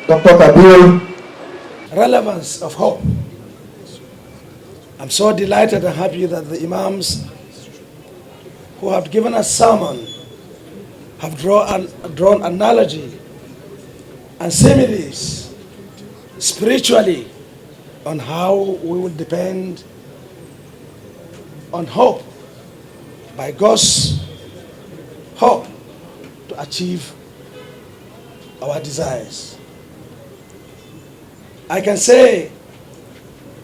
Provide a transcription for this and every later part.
Dr. Kabir. Relevance of hope. I'm so delighted and happy that the Imams who have given us sermon have drawn analogy and similes spiritually on how we will depend on hope, by God's hope, to achieve our desires. I can say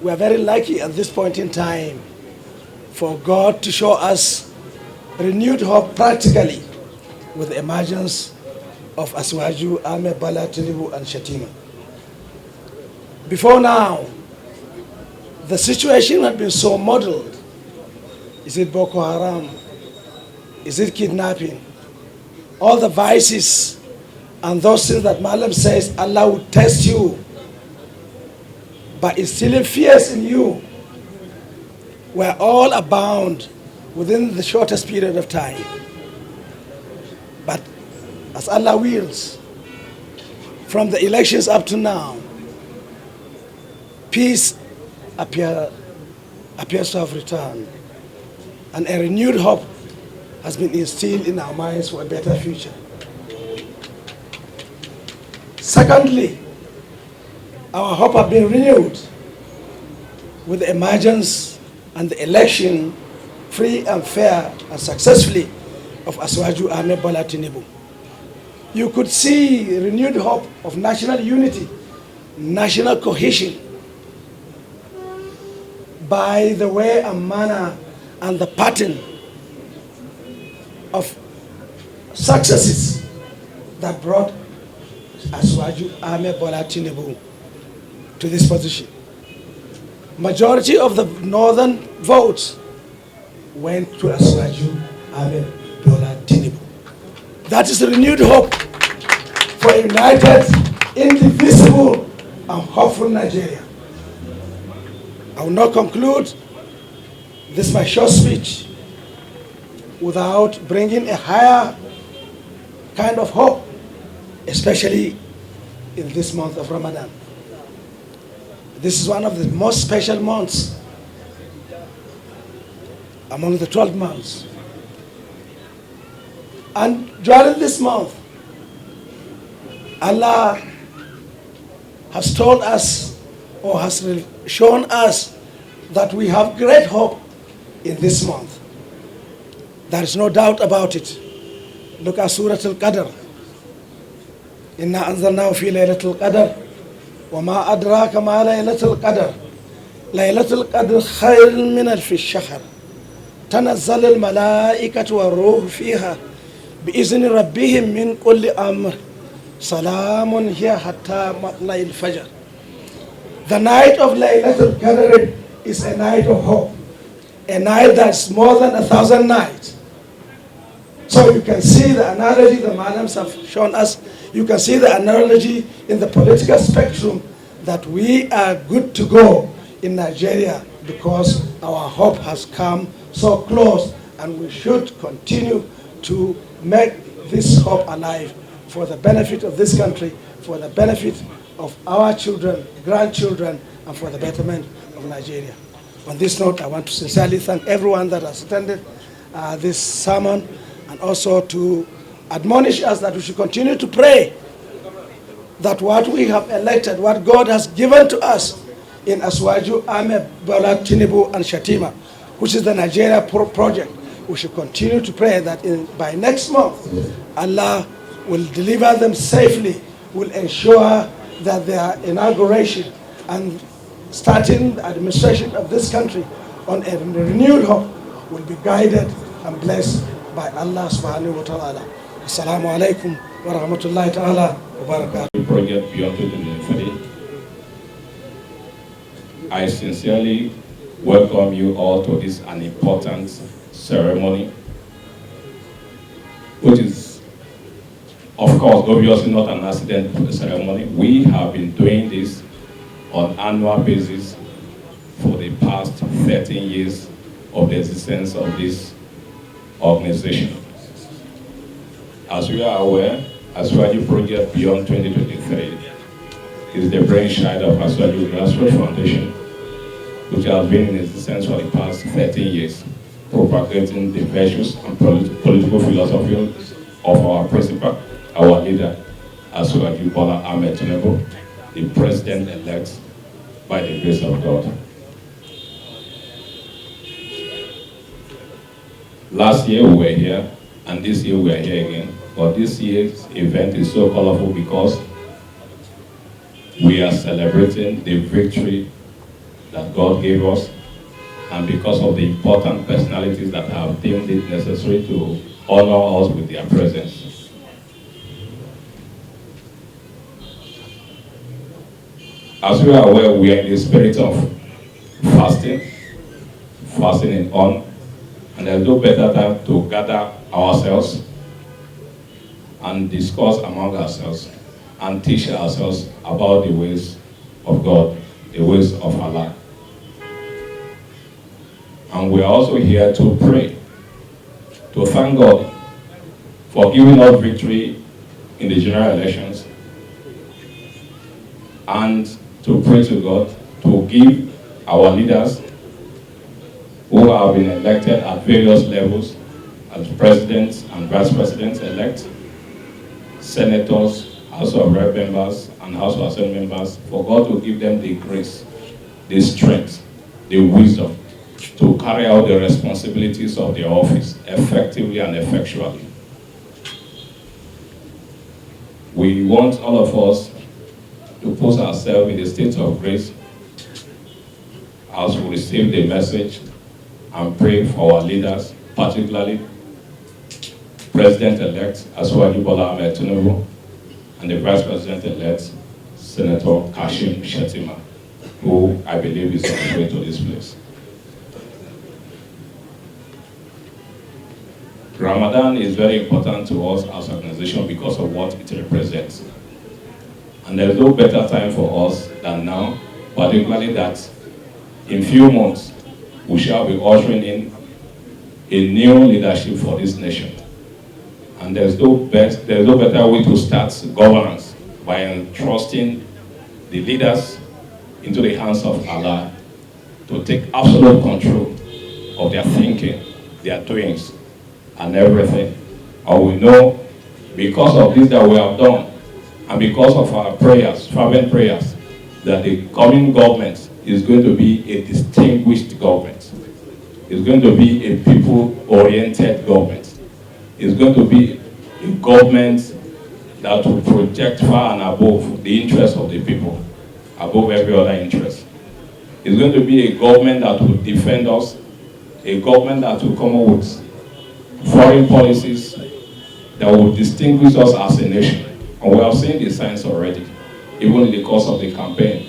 we are very lucky at this point in time for God to show us renewed hope practically with the emergence of Asiwaju Bola Ahmed Tinubu and Shetima. Before now, the situation had been so muddled. Is it Boko Haram? Is it kidnapping? All the vices and those things that Malam says Allah will test you by instilling fears in you were all abound within the shortest period of time. But as Allah wills, from the elections up to now, peace appears to have returned, and a renewed hope has been instilled in our minds for a better future. Secondly, our hope has been renewed with the emergence and the election, free and fair and successfully, of Asiwaju Bola Ahmed Tinubu. You could see renewed hope of national unity, national cohesion, by the way and manner and the pattern of successes that brought Asiwaju Bola Ahmed Tinubu to this position. Majority of the northern votes went to Asiwaju Bola Ahmed Tinubu. That is a renewed hope for a united, indivisible, and hopeful Nigeria. I will not conclude this my short speech without bringing a higher kind of hope, especially in this month of Ramadan. This is one of the most special months among the 12 months. And during this month, Allah has told us, or has shown us, that we have great hope in this month. There is no doubt about it. Look at Surah Al-Qadr. Inna anzalnahu fi laylatul qadr. وما أدراك ما ليلة القدر ليلة القدر خير من ألف الشهر تنزل الملائكة والروح فيها بإذن ربهم من كل أمر سلام هي حتى مطلع الفجر. The night of Laylatul Qadr is a night of hope, a night that's more than 1,000 nights. So you can see the analogy the Malams have shown us. You can see the analogy in the political spectrum that we are good to go in Nigeria because our hope has come so close, and we should continue to make this hope alive for the benefit of this country, for the benefit of our children, grandchildren, and for the betterment of Nigeria. On this note, I want to sincerely thank everyone that has attended this sermon, and also to admonish us that we should continue to pray that what we have elected, what God has given to us in Asiwaju Bola Ahmed Tinubu and Shetima, which is the Nigeria project, we should continue to pray that by next month, Allah will deliver them safely, will ensure that their inauguration and starting the administration of this country on a renewed hope will be guided and blessed by Allah subhanahu wa ta'ala. Assalamu alaikum wa rahmatullahi ta'ala wa barakatuh. Project Beyond 2030. I sincerely welcome you all to this an important ceremony, which is, of course, obviously not an accident ceremony. We have been doing this on annual basis for the past 13 years of the existence of this organization. As we are aware, Asiwaju Project Beyond 2023 is the brainchild of Asiwaju Grassroots Foundation, which has been in existence for the past 13 years, propagating the virtues and political philosophy of our principal, our leader, Asiwaju Bola Ahmed Tinubu, the president-elect by the grace of God. Last year we were here, and this year we are here again. But this year's event is so colorful because we are celebrating the victory that God gave us, and because of the important personalities that have deemed it necessary to honor us with their presence. As we are aware, we are in the spirit of fasting in on, and there's no better time to gather ourselves and discuss among ourselves and teach ourselves about the ways of God, the ways of Allah. And we are also here to pray, to thank God for giving us victory in the general elections, and to pray to God to give our leaders who have been elected at various levels as presidents and vice presidents elect, senators, House of Rep members, and House of Assembly members, for God to give them the grace, the strength, the wisdom to carry out the responsibilities of their office effectively and effectually. We want all of us to put ourselves in the state of grace as we receive the message and pray for our leaders, particularly President-elect Asiwaju Bola Ahmed Tinubu and the Vice President-elect Senator Kashim Shetima, who I believe is on the way to this place. Ramadan is very important to us as an organization because of what it represents. And there's no better time for us than now, particularly that in few months we shall be ushering in a new leadership for this nation. And there's no better way to start governance by entrusting the leaders into the hands of Allah to take absolute control of their thinking, their doings, and everything. And we know because of this that we have done, and because of our prayers, fervent prayers, that the coming government is going to be a distinguished government. It's going to be a people-oriented government. It's going to be a government that will project far and above the interests of the people, above every other interest. It's going to be a government that will defend us, a government that will come up with foreign policies that will distinguish us as a nation. And we have seen the signs already, even in the course of the campaign.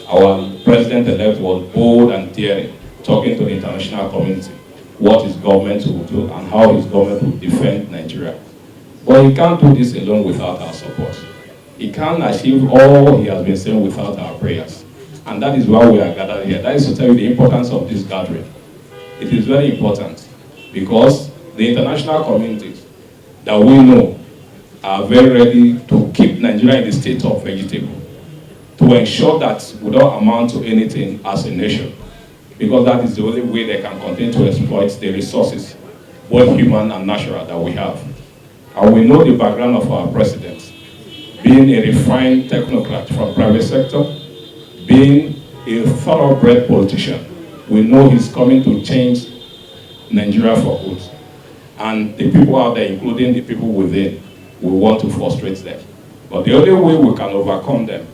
Our president-elect was bold and daring, talking to the international community what his government will do and how his government will defend Nigeria. But he can't do this alone without our support. He can't achieve all he has been saying without our prayers. And that is why we are gathered here. That is to tell you the importance of this gathering. It is very important because the international communities that we know are very ready to keep Nigeria in the state of vegetable, to ensure that we don't amount to anything as a nation, because that is the only way they can continue to exploit the resources, both human and natural, that we have. And we know the background of our president, being a refined technocrat from private sector, being a thoroughbred politician. We know he's coming to change Nigeria for good. And the people out there, including the people within, we want to frustrate them. But the only way we can overcome them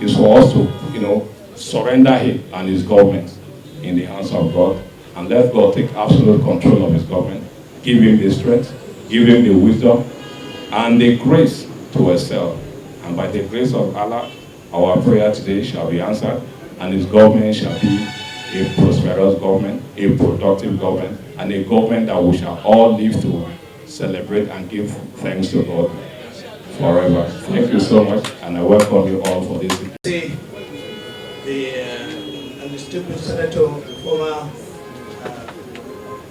is for us to, surrender him and his government in the hands of God, and let God take absolute control of his government, give him the strength, give him the wisdom, and the grace to excel. And by the grace of Allah, our prayer today shall be answered, and his government shall be a prosperous government, a productive government, and a government that we shall all live to celebrate and give thanks to God forever. Thank you so much, and I welcome you all for this. The distinguished Senator, former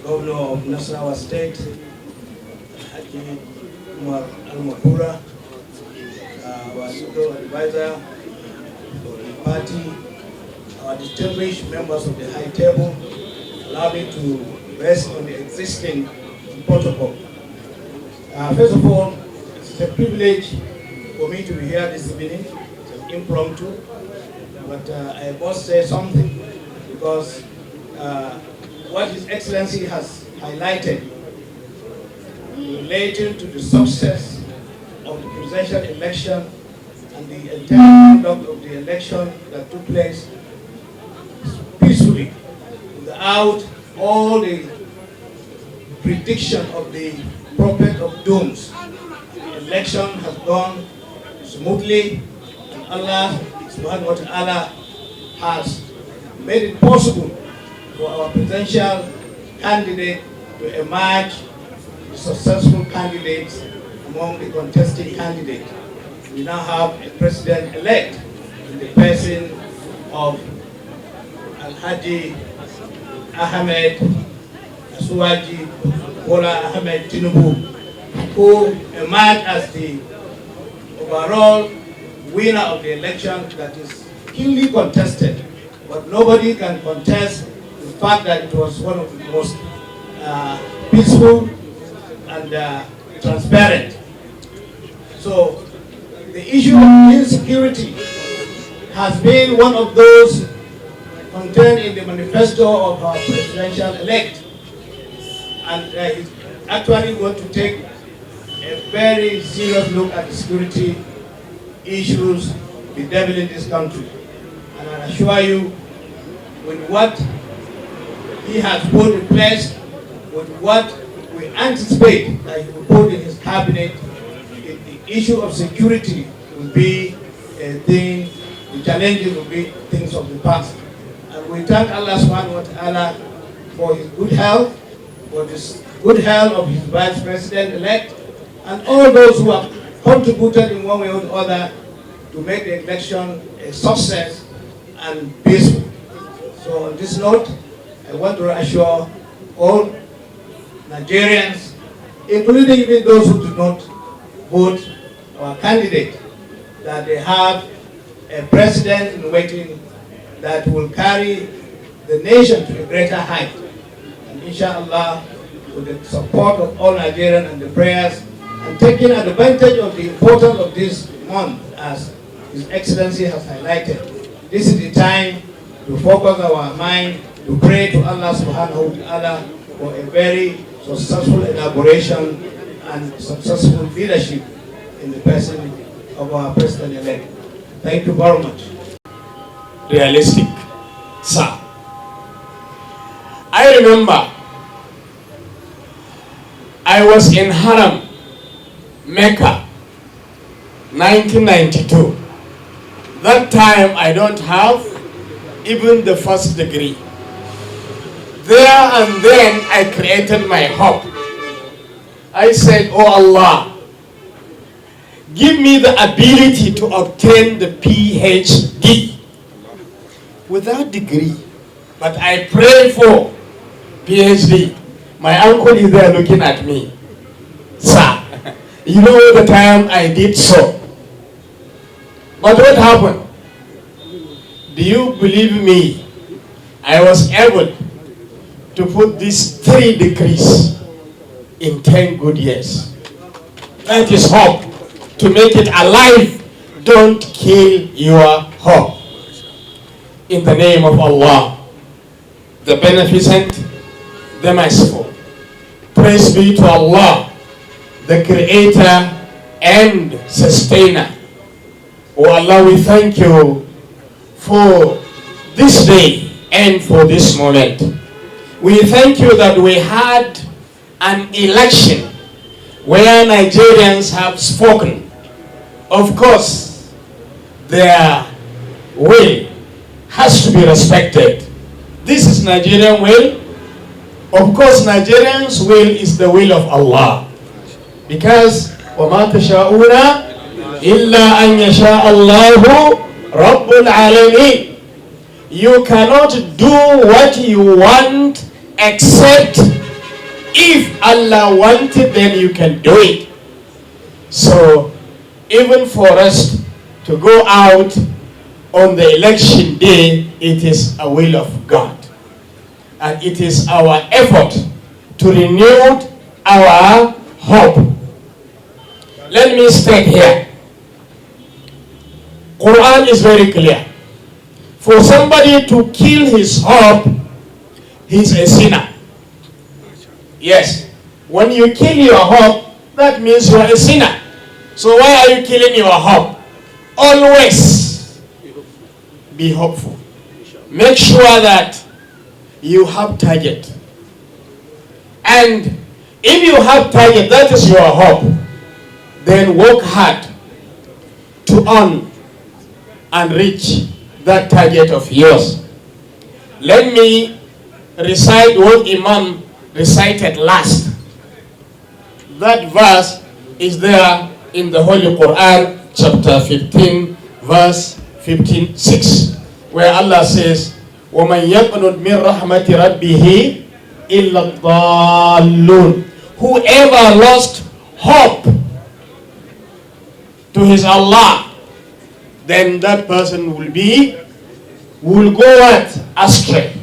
Governor of Nasarawa State, Umar Tanko Al-Makura, our legal advisor, for the party, our distinguished members of the high table, allow me to rest on the existing protocol. First of all, it's a privilege for me to be here this evening. It's an impromptu, but I must say something because what His Excellency has highlighted relating to the success of the presidential election and the entire conduct of the election that took place peacefully, without all the prediction of the prophet of dooms. The election has gone smoothly, and Allah subhanahu wa ta'ala has made it possible for our presidential candidate to emerge successful candidates among the contesting candidates. We now have a president-elect in the person of Alhaji Ahmed Asiwaju Bola Ahmed Tinubu, who emerged as the overall winner of the election that is keenly contested, but nobody can contest the fact that it was one of the most peaceful and transparent. So the issue of insecurity has been one of those contained in the manifesto of our presidential elect, and he's actually going to take a very serious look at the security issues bedeviling this country. And I assure you, with what he has put in place, with what we anticipate that he will put in his cabinet, the issue of security will be a thing, the challenges will be things of the past. And we thank Allah subhanahu wa ta'ala for his good health, for this good health of his vice president-elect, and all those who have contributed in one way or the other to make the election a success and peaceful. So on this note, I want to assure all Nigerians, including even those who do not vote our candidate, that they have a president in waiting that will carry the nation to a greater height. And inshallah, with the support of all Nigerians and the prayers, and taking advantage of the importance of this month, as His Excellency has highlighted, this is the time to focus our mind, to pray to Allah subhanahu wa ta'ala for a very successful elaboration and successful leadership in the person of our president-elect. Thank you very much. Realistic, sir. I remember I was in Haram, Mecca, 1992. That time I don't have even the first degree. There and then I created my hope. I said, oh Allah, give me the ability to obtain the PhD without degree. But I pray for PhD. My uncle is there looking at me. Sir, you know the time I did so. But what happened? Do you believe me? I was able to put these 3 degrees in 10 good years. That is hope. To make it alive, don't kill your hope. In the name of Allah, the Beneficent, the Merciful. Praise be to Allah, the Creator and Sustainer. Oh Allah, we thank you for this day and for this moment. We thank you that we had an election where Nigerians have spoken. Of course, their will has to be respected. This is Nigerian will. Of course, Nigerians' will is the will of Allah. Because وَمَا تَشَاءُونَ إِلَّا أَن يَشَاءَ اللَّهُ رَبُّ الْعَالَمِينَ. You cannot do what you want except if Allah wanted, then you can do it. So even for us to go out on the election day, it is a will of God. And it is our effort to renew our hope. Let me state here. Quran is very clear. For somebody to kill his hope, he's a sinner. Yes. When you kill your hope, that means you are a sinner. So why are you killing your hope? Always be hopeful. Make sure that you have target. And if you have target, that is your hope, then work hard to earn and reach that target of yours. Let me recite what Imam recited last. That verse is there in the Holy Quran, chapter 15, verse 15:6, where Allah says, وَمَنْ يَقْنُدْ مِنْ رَحْمَةِ رَبِّهِ إِلَّا الضَّالُّونَ. Whoever lost hope to his Allah, then that person will go astray.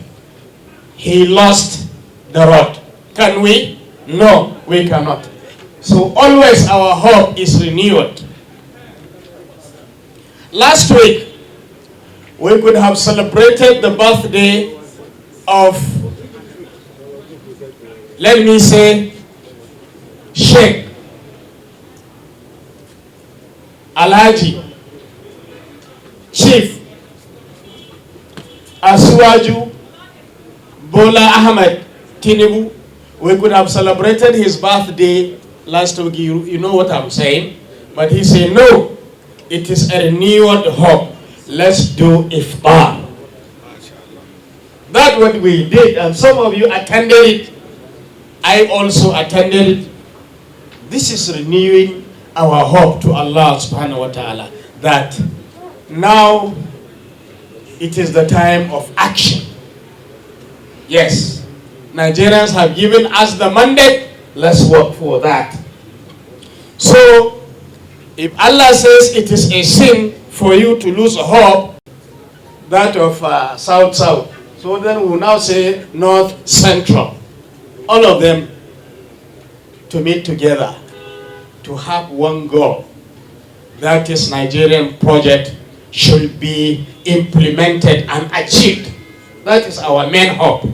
He lost the road. Can we? No, we cannot. So always our hope is renewed. Last week, we could have celebrated the birthday of, let me say, Sheikh Alhaji Chief Asiwaju Bola Ahmed Tinubu. We could have celebrated his birthday last week. You know what I'm saying? But he said, no, it is a renewed hope. Let's do iftar. That's what we did, and some of you attended it. I also attended it. This is renewing our hope to Allah subhanahu wa ta'ala that now it is the time of action. Yes, Nigerians have given us the mandate. Let's work for that. So, if Allah says it is a sin for you to lose hope, that of South-South, so then we will now say North-Central. All of them to meet together, to have one goal. That is Nigerian project should be implemented and achieved. That is our main hope.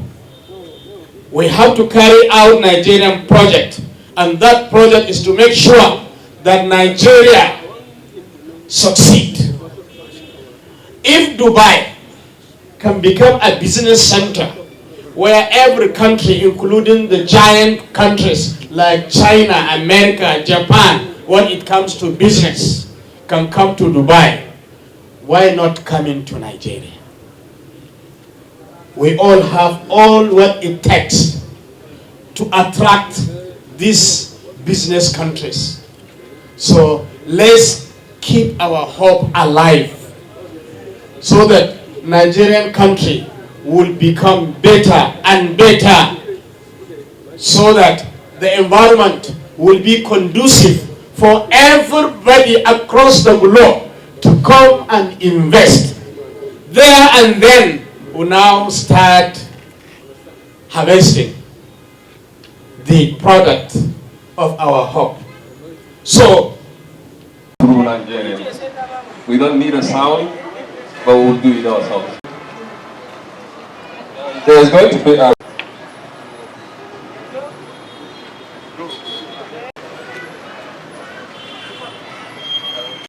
We have to carry out Nigerian project, and that project is to make sure that Nigeria succeed. If Dubai can become a business center where every country, including the giant countries like China, America, Japan, when it comes to business, can come to Dubai, why not come into Nigeria? We all have all what it takes to attract these business countries. So let's keep our hope alive so that Nigerian country will become better and better, so that the environment will be conducive for everybody across the globe to come and invest. There and then we now start harvesting the product of our hope. So, we don't need a sound, but we'll do it ourselves. There's going to be a